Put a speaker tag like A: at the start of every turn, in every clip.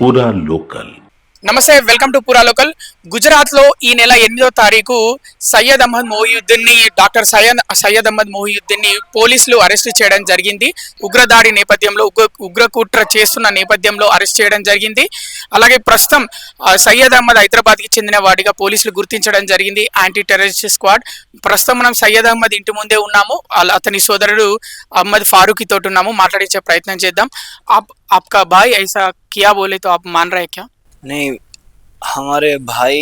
A: పూరా లోకల్.
B: నమస్తే, welcome to పూరా లోకల్. గుజరాత్ లో ఈ నెల 8వ తారీఖు సయ్యద్ అహ్మద్ మొహియుద్దీన్ ని డాక్టర్ సయ్యద్ అహ్మద్ మొహియుద్దీన్ ని పోలీసులు అరెస్ట్ చేయడం జరిగింది. ఉగ్రదాడి నేపథ్యంలో ఉగ్రకుట్ర చేస్తున్న నేపథ్యంలో అరెస్ట్ చేయడం జరిగింది. అలాగే ప్రస్తుతం సయ్యద్ అహ్మద్ హైదరాబాద్ కి చెందిన వాడిగా పోలీసులు గుర్తించడం జరిగింది. Anti terrorist squad. ప్రస్తుతం మనం సయ్యద్ అహ్మద్ ఇంటి ముందే ఉన్నాము. అతని సోదరుడు అహ్మద్ ఫారూక్ తోటి ఉన్నాము. మాట్లాడించే ప్రయత్నం చేద్దాం. आपका भाई ऐसा किया बोले तो आप मान रहे हैं क्या?
C: नहीं, हमारे भाई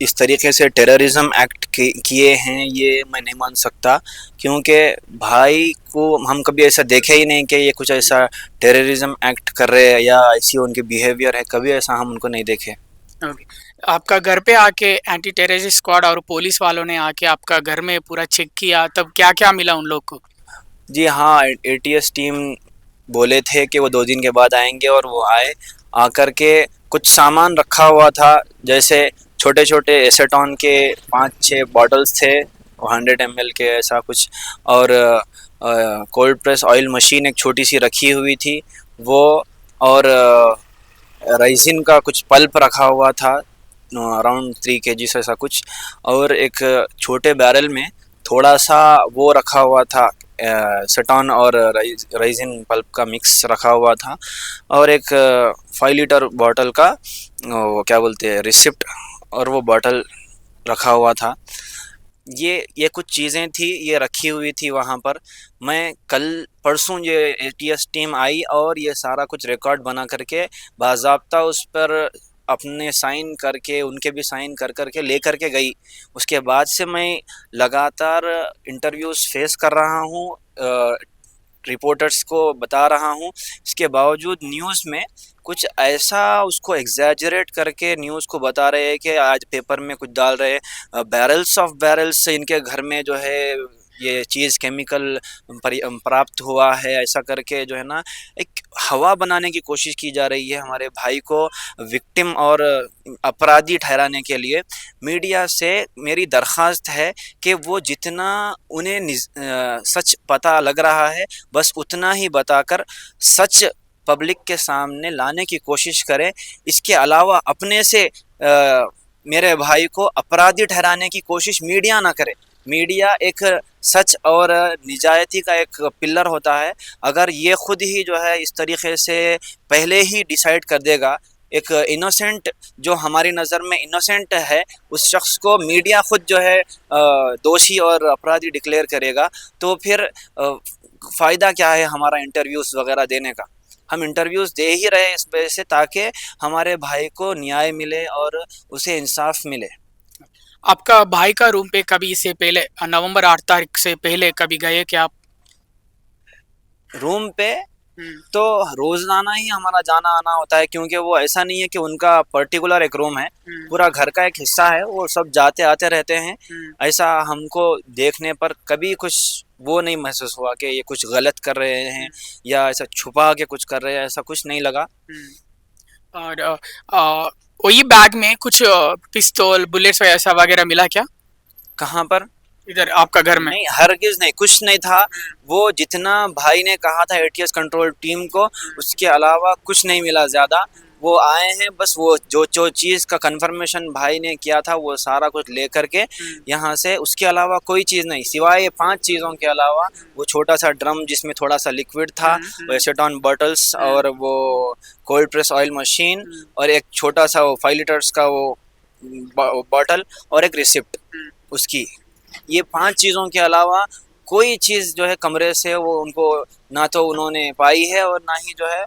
C: इस तरीके से टेररिज्म एक्ट किए हैं ये मैं नहीं मान सकता, क्योंकि भाई को हम कभी ऐसा देखे ही नहीं कि ये कुछ ऐसा टेररिज्म एक्ट कर रहे हैं या ऐसी उनकी बिहेवियर है, कभी ऐसा हम उनको नहीं देखे।
B: ओके। आपका घर पे आके एंटी टेररिस्ट स्क्वाड और पुलिस वालों ने आके आपका घर में पूरा चेक किया, तब क्या क्या मिला उन लोग को?
C: जी हाँ, एटीएस टीम बोले थे कि वो 2 दिन के बाद आएंगे और वो आए। आकर के कुछ सामान रखा हुआ था, जैसे छोटे छोटे एसेटॉन के 5-6 बॉटल्स थे, 100 ml के ऐसा कुछ, और कोल्ड प्रेस ऑयल मशीन एक छोटी सी रखी हुई थी वो, और राइजिन का कुछ पल्प रखा हुआ था अराउंड 3 kg ऐसा कुछ, और एक छोटे बैरल में थोड़ा सा वो रखा हुआ था, सेटॉन और राइजिन पल्प का मिक्स रखा हुआ था, और एक 5 लीटर बॉटल का वो क्या बोलते हैं रिसिप्ट, और वो बॉटल रखा हुआ था। ये कुछ चीज़ें थी, ये रखी हुई थी वहाँ पर। मैं कल परसों ये एटीएस टीम आई और ये सारा कुछ रिकॉर्ड बना करके बाज़ाब्ता उस पर अपने साइन करके, उनके भी साइन कर करके ले करके गई। उसके बाद से मैं लगातार इंटरव्यूज़ फेस कर रहा हूँ, रिपोर्टर्स को बता रहा हूँ। इसके बावजूद न्यूज़ में कुछ ऐसा उसको एग्जैजरेट करके न्यूज़ को बता रहे हैं कि आज पेपर में कुछ डाल रहे हैं, बैरल्स ऑफ बैरल्स इनके घर में जो है ये चीज़ केमिकल प्राप्त हुआ है, ऐसा करके जो है ना एक हवा बनाने की कोशिश की जा रही है हमारे भाई को विक्टिम और अपराधी ठहराने के लिए। मीडिया से मेरी दरख्वास्त है कि वो जितना उन्हें सच पता लग रहा है बस उतना ही बताकर सच पब्लिक के सामने लाने की कोशिश करें। इसके अलावा अपने से मेरे भाई को अपराधी ठहराने की कोशिश मीडिया ना करे। मीडिया एक सच और निजायती का एक पिलर होता है। अगर ये खुद ही जो है इस तरीके से पहले ही डिसाइड कर देगा, एक इनोसेंट जो हमारी नज़र में इनोसेंट है उस शख्स को मीडिया खुद जो है दोषी और अपराधी डिक्लेयर करेगा, तो फिर फ़ायदा क्या है हमारा इंटरव्यूज़ वगैरह देने का। हम इंटरव्यूज़ दे ही रहे इस वजह से ताकि हमारे भाई को न्याय मिले और उसे इंसाफ मिले।
B: आपका भाई का रूम पे कभी इससे पहले नवंबर 8 तारीख से पहले कभी गए क्या आप?
C: रूम पे तो रोजाना ही हमारा जाना आना होता है, क्योंकि वो ऐसा नहीं है कि उनका पर्टिकुलर एक रूम है, पूरा घर का एक हिस्सा है, वो सब जाते आते रहते हैं। ऐसा हमको देखने पर कभी कुछ वो नहीं महसूस हुआ कि ये कुछ गलत कर रहे हैं या ऐसा छुपा के कुछ कर रहे हैं, ऐसा कुछ नहीं लगा।
B: और वही बैग में कुछ पिस्तौल बुलेट्स ऐसा वगैरह मिला क्या?
C: कहाँ पर?
B: इधर आपका घर में?
C: नहीं, हरगिज नहीं, कुछ नहीं था। वो जितना भाई ने कहा था एटीएस कंट्रोल टीम को, उसके अलावा कुछ नहीं मिला ज़्यादा। वो आए हैं बस वो जो चीज़ का कंफर्मेशन भाई ने किया था वो सारा कुछ ले करके यहाँ से, उसके अलावा कोई चीज़ नहीं, सिवाय ये 5 चीज़ों के अलावा वो छोटा सा ड्रम जिसमें थोड़ा सा लिक्विड था, वो एसेटॉन बॉटल्स, और वो कोल्ड प्रेस ऑयल मशीन, और एक छोटा सा वो 5 लीटर्स का वो बॉटल, और एक रिसिप्ट उसकी। ये 5 चीज़ों के अलावा कोई चीज़ जो है कमरे से वो उनको ना तो उन्होंने पाई है और ना ही जो है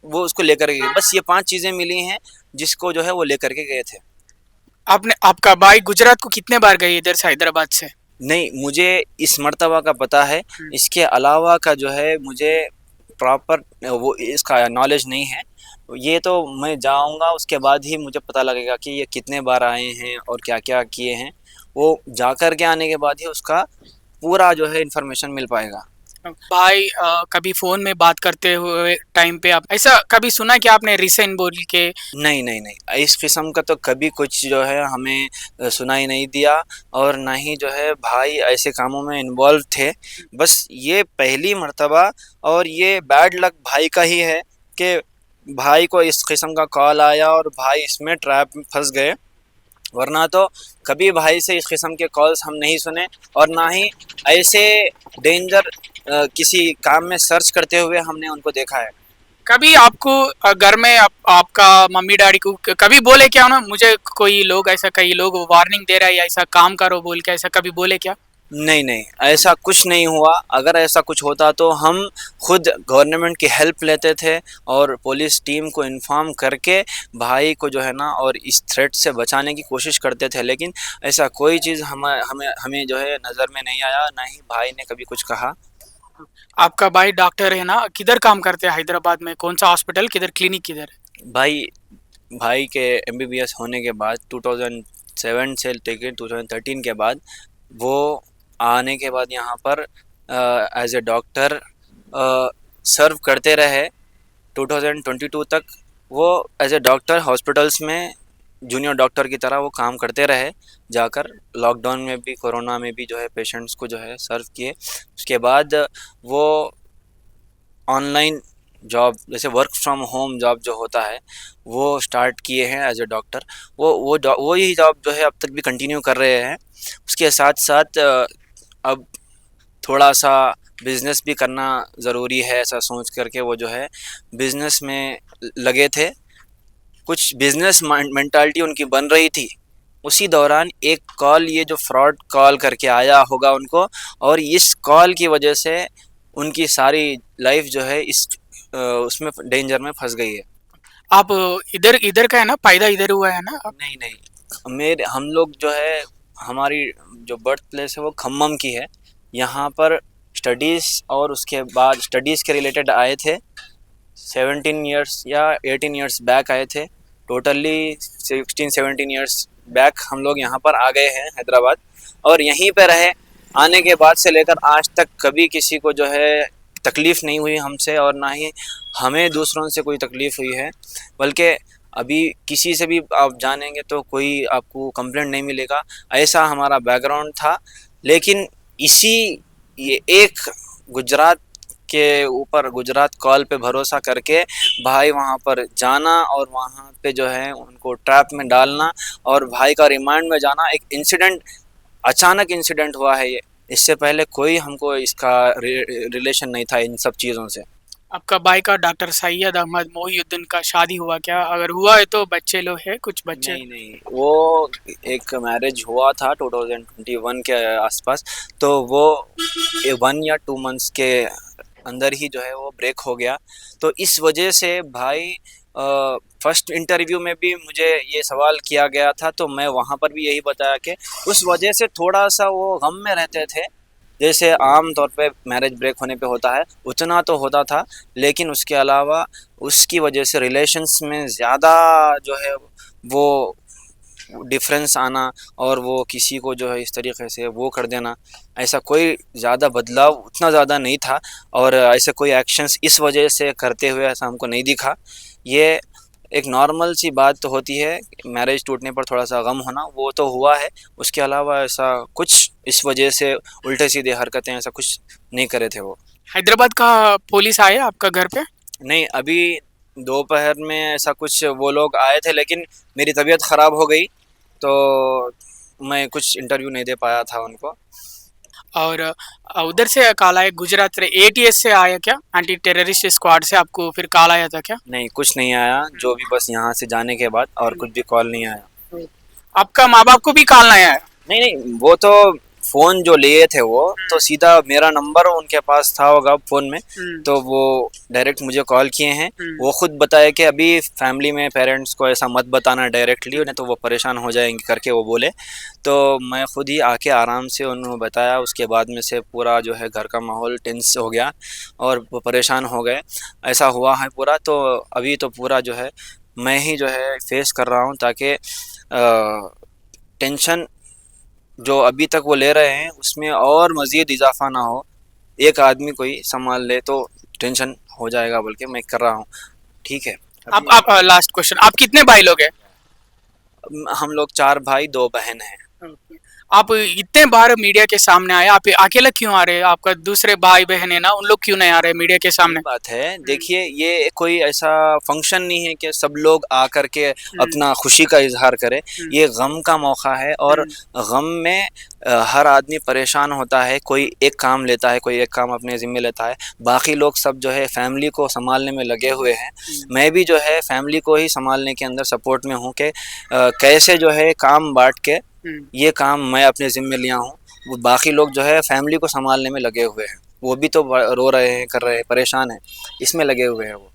C: वो उसको लेकर गए। बस ये 5 चीज़ें मिली हैं जिसको जो है वो लेकर के गए थे।
B: आपका भाई गुजरात को कितने बार गए इधर से हैदराबाद से?
C: नहीं, मुझे इस मर्तबा का पता है, इसके अलावा का जो है मुझे प्रॉपर वो इसका नॉलेज नहीं है। ये तो मैं जाऊंगा उसके बाद ही मुझे पता लगेगा कि ये कितने बार आए हैं और क्या क्या किए हैं। वो जा कर के आने के बाद ही उसका पूरा जो है इन्फॉर्मेशन मिल पाएगा।
B: भाई कभी फोन में बात करते हुए टाइम पे आप ऐसा कभी सुना कि आपने रिसेंट बोल के?
C: नहीं नहीं नहीं, इस किस्म का तो कभी कुछ जो है हमें सुनाई नहीं दिया, और ना ही जो है भाई ऐसे कामों में इन्वॉल्व थे। बस ये पहली मर्तबा, और ये बैड लक भाई का ही है कि भाई को इस किस्म का कॉल आया और भाई इसमें ट्रैप में फंस गए, वरना तो कभी भाई से इस किस्म के कॉल्स हम नहीं सुने और ना ही ऐसे डेंजर किसी काम में सर्च करते हुए हमने उनको देखा है।
B: कभी आपको घर में आपका मम्मी डैडी को कभी बोले क्या ना, मुझे कोई लोग ऐसा, कई लोग वार्निंग दे रहा है या ऐसा काम करो बोल के, ऐसा कभी बोले क्या?
C: नहीं नहीं, ऐसा कुछ नहीं हुआ। अगर ऐसा कुछ होता तो हम खुद गवर्नमेंट की हेल्प लेते थे और पुलिस टीम को इन्फॉर्म करके भाई को जो है ना और इस थ्रेट से बचाने की कोशिश करते थे, लेकिन ऐसा कोई चीज़ हमें हमें हमें जो है नज़र में नहीं आया, ना ही भाई ने कभी कुछ कहा।
B: आपका भाई डॉक्टर है ना, किधर काम करते हैं हैदराबाद में, कौन सा हॉस्पिटल, किधर क्लिनिक किधर है?
C: भाई भाई के एमबीबीएस होने के बाद 2007 से लेकर 2013 के बाद वो आने के बाद यहाँ पर एज ए डॉक्टर सर्व करते रहे। 2022 तक वो एज ए डॉक्टर हॉस्पिटल्स में जूनियर डॉक्टर की तरह वो काम करते रहे जाकर। लॉकडाउन में भी कोरोना में भी जो है पेशेंट्स को जो है सर्व किए। उसके बाद वो ऑनलाइन जॉब जैसे वर्क फ्रॉम होम जॉब जो होता है वो स्टार्ट किए हैं एज ए डॉक्टर। वो ही जॉब जो है अब तक भी कंटिन्यू कर रहे हैं। उसके साथ साथ अब थोड़ा सा बिज़नेस भी करना ज़रूरी है, ऐसा सोच करके वो जो है बिज़नेस में लगे थे। कुछ बिज़नेस मेंटालिटी उनकी बन रही थी, उसी दौरान एक कॉल, ये जो फ्रॉड कॉल करके आया होगा उनको, और इस कॉल की वजह से उनकी सारी लाइफ जो है इस उसमें डेंजर में फंस गई है।
B: आप इधर इधर का है ना, पैदा इधर हुआ है ना आप?
C: नहीं नहीं, मेरे हम लोग जो है हमारी जो बर्थ प्लेस है वो खम्मम की है। यहाँ पर स्टडीज़ और उसके बाद स्टडीज़ के रिलेटेड आए थे। 17 ईयर्स या 18 ईयर्स बैक आए थे। टोटली 16-17 ईयर्स बैक हम लोग यहाँ पर आ गए हैं हैदराबाद, और यहीं पे रहे। आने के बाद से लेकर आज तक कभी किसी को जो है तकलीफ़ नहीं हुई हमसे, और ना ही हमें दूसरों से कोई तकलीफ़ हुई है। बल्कि अभी किसी से भी आप जानेंगे तो कोई आपको कंप्लेंट नहीं मिलेगा। ऐसा हमारा बैकग्राउंड था। लेकिन इसी ये एक गुजरात के ऊपर, गुजरात कॉल पे भरोसा करके भाई वहाँ पर जाना और वहाँ पे जो है उनको ट्रैप में डालना और भाई का रिमांड में जाना, एक इंसिडेंट, अचानक इंसिडेंट हुआ है ये। इससे पहले कोई हमको इसका रिलेशन नहीं था इन सब चीज़ों से।
B: आपका भाई का डॉक्टर सैयद अहमद मोहिउद्दीन का शादी हुआ क्या? अगर हुआ है तो बच्चे लोग हैं, कुछ बच्चे?
C: नहीं नहीं, वो एक मैरिज हुआ था 2021 के आसपास, तो वो 1 या 2 मंथ्स के अंदर ही जो है वो ब्रेक हो गया। तो इस वजह से भाई, फर्स्ट इंटरव्यू में भी मुझे ये सवाल किया गया था, तो मैं वहाँ पर भी यही बताया कि उस वजह से थोड़ा सा वो गम में रहते थे। जैसे आम तौर पे मैरिज ब्रेक होने पे होता है उतना तो होता था, लेकिन उसके अलावा उसकी वजह से रिलेशंस में ज़्यादा जो है वो डिफरेंस आना, और वो किसी को जो है इस तरीके से वो कर देना, ऐसा कोई ज़्यादा बदलाव उतना ज़्यादा नहीं था। और ऐसे कोई एक्शंस इस वजह से करते हुए ऐसा हमको नहीं दिखा। ये एक नॉर्मल सी बात तो होती है, मैरिज टूटने पर थोड़ा सा गम होना, वो तो हुआ है। उसके अलावा ऐसा कुछ इस वजह से उल्टे सीधे हरकतें ऐसा कुछ नहीं करे थे वो।
B: हैदराबाद का पुलिस आया आपका घर पे?
C: नहीं, अभी दोपहर में ऐसा कुछ वो लोग आए थे, लेकिन मेरी तबीयत ख़राब हो गई तो मैं कुछ इंटरव्यू नहीं दे पाया था उनको।
B: और उधर से कॉल आया, गुजरात से एटीएस से आया क्या, एंटी टेररिस्ट स्क्वाड से आपको फिर कॉल आया था क्या?
C: नहीं, कुछ नहीं आया, जो भी बस यहाँ से जाने के बाद और कुछ भी कॉल नहीं आया।
B: आपका माँ बाप को भी कॉल नहीं आया?
C: नहीं नहीं, वो तो फ़ोन जो लिए थे वो तो सीधा मेरा नंबर उनके पास था होगा फ़ोन में, तो वो डायरेक्ट मुझे कॉल किए हैं। वो खुद बताए कि अभी फैमिली में पेरेंट्स को ऐसा मत बताना डायरेक्टली, नहीं तो वो परेशान हो जाएंगे करके वो बोले। तो मैं खुद ही आके आराम से उन्होंने बताया। उसके बाद में से पूरा जो है घर का माहौल टेंस हो गया और वो परेशान हो गए। ऐसा हुआ है पूरा। तो अभी तो पूरा जो है मैं ही जो है फेस कर रहा हूँ, ताकि टेंशन जो अभी तक वो ले रहे हैं उसमें और मज़ीद इजाफा ना हो। एक आदमी कोई संभाल ले तो टेंशन हो जाएगा, बल्कि मैं कर रहा हूँ। ठीक है।
B: आप लास्ट क्वेश्चन, आप कितने भाई लोग हैं?
C: हम लोग 4 भाई 2 बहन हैं।
B: आप इतने बार मीडिया के सामने आए, आप अकेले क्यों आ रहे हैं? आपका दूसरे भाई बहन है ना, उन लोग क्यों नहीं आ रहे मीडिया के
C: सही
B: सामने?
C: बात है। देखिए, ये कोई ऐसा फंक्शन नहीं है कि सब लोग आकर के अपना खुशी का इज़हार करें।
B: हम्म,
C: ये गम का मौका है और
B: हम्म,
C: गम में हर आदमी परेशान होता है। कोई एक काम लेता है, कोई एक काम अपने ज़िम्मे लेता है। बाकी लोग सब जो है फैमिली को सँभालने में लगे हुए हैं।
B: हम्म,
C: मैं भी जो है फैमिली को ही सँभालने के अंदर सपोर्ट में हूँ कि कैसे जो है काम बाँट के
B: हम्म।
C: ये काम मैं अपने ज़िम्मे लिया हूँ। वो बाकी लोग जो है फैमिली को सँभालने में लगे हुए हैं। वो भी तो रो रहे हैं, कर रहे हैं, परेशान हैं, इसमें लगे हुए हैं वो।